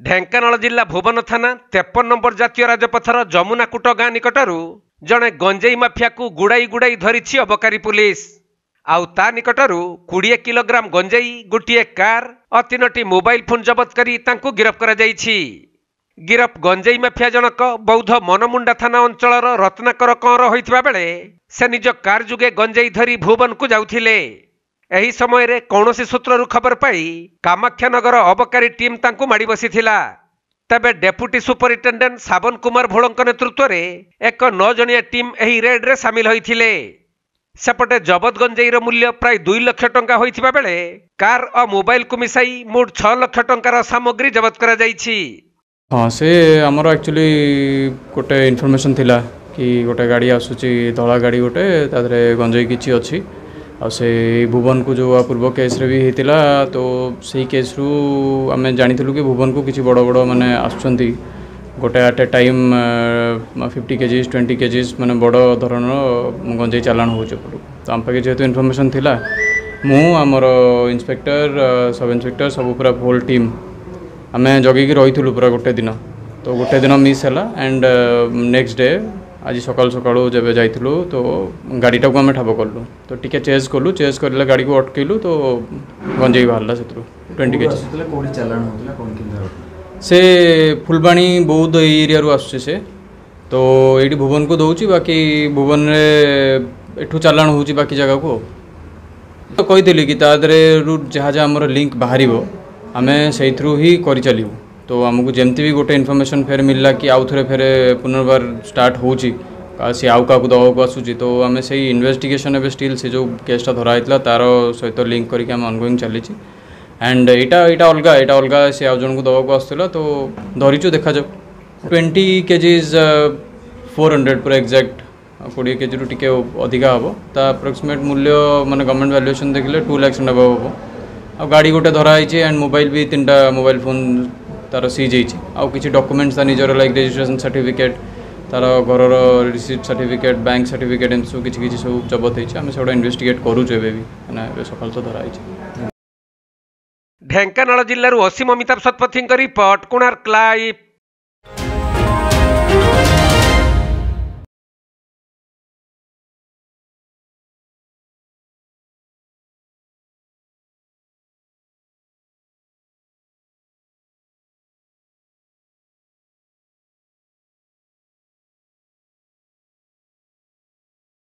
ढेंकानाल जिला भुवन थाना 53 नंबर जातीय राजपथर जमुनाकुट गाँ निकटरू जड़े गंजेई माफिया को गुड़ाई गुड़ाई धरी अबकारी पुलिस आउ ता निकटरू 20 किलोग्राम गंजेई गोटे कार और 3टी मोबाइल फोन जबत करी तांकु गिरफ करा जायछि। गिरफ गंजेई माफिया जनक बौद्ध मनमुंडा थाना अंचल रत्नाकर कंर होइथिबा बेले से निज कार जुगे गंजेई धरी भुवन को जाउथिले। एही समय रे कौनसी सूत्ररू खबर पाई कामाख्यानगर अबकारी टीम तांकु माड़ी बसीथिला। तबे डेप्यूटी सुपरिटेंडेंट सावन कुमार भोलंक नेतृत्व रे एक 9 जणिया टीम एही रेड रे शामिल होइथिले। सेपटे जबत गंजेईर मूल्य प्राय 2 लाख टंका होइथिबा बेले कार और मोबाइल को मिसाई मोट 6 लाख टंकार सामग्री जबत करा जायछि। हाँ से आमर एक्चुअली गोटे इनफॉरमेशन थिला कि गोटे गाड़ी आसुची धला गाड़ी गोटे तादरे गंजेई किछि अछि आ से भुवन को जो पूर्व केस रे भी हेतिला तो सही केस रु आमे जानिथिलु कि भुवन को किछि बड़ बड़ माने आछंती गोटे at a time 50 KGs 20 KGs माने बड़ धरण गंजेई चालान होचे पडु। तो आम पाके जेहेतु इनफॉरमेशन थिला मु आमर इंस्पेक्टर सब इंस्पेक्टर सब पूरा होल टीम आमे जगी कि रहिथिलु पूरा गोटे दिन। तो गोटे दिन मिस हैला एंड नेक्स्ट डे आज सकाल सकाळू जब जाइथिलु तो गाड़ीटा को आमे ठाब कलु तो टिके चेज कलु चेज करला गाड़ी को अटकेलु तो गंजेई बाहरला सेतु 20 केजी असुतले कोडी चालान होतला कोन किंदा से फुलबाणी बौद्ध एरिया रु आसुचे से तो एठी भुवन को दउची बाकी भुवन रे एठू चालान होची बाकी जगह को तो कहितली कि तादरे रु जहा जहा हमर लिंक बाहरिबो आमे सेई थ्रू ही करि चलिबो। तो आमको जमती भी गोटे इनफॉरमेशन फेर मिलला कि आउ थे फेर पुनर्बार स्टार्ट होची सी आउ का दवा को आसूची तो आम से इन्वेस्टिगेशन एवं स्टिल से जो केसटा धराई तार सहित लिंक करके आम ऑनगोइंग चली एंड यहाँ अलग सी आउ जन को दवा को आसला तो धरीचु देखा जाऊ 20 केजीज 400 पूरा एक्जाक्ट 20 केजी रू टिके अधिका हम ता अप्रोक्सीमेट मूल्य माने गवर्नमेंट वैल्यूएशन देखले 2 लाख अबव हम आ गाड़ी गोटे धराई एंड मोबाइल भी 3टा मोबाइल फोन तार सीज आउ किसी डॉक्यूमेंट्स निजर लाइक रजिस्ट्रेशन सर्टिफिकेट तार घर रिसीप्ट सर्टिफिकेट बैंक सर्टिफिकेट एम सब किसी सब जबत होती आम से इन्वेस्टिगेट करूँ एवं सकाल तो धराई। ढेंकानाल जिल्लारू असीम अमिताभ शतपथी रिपोर्ट कोणार्क लाइव।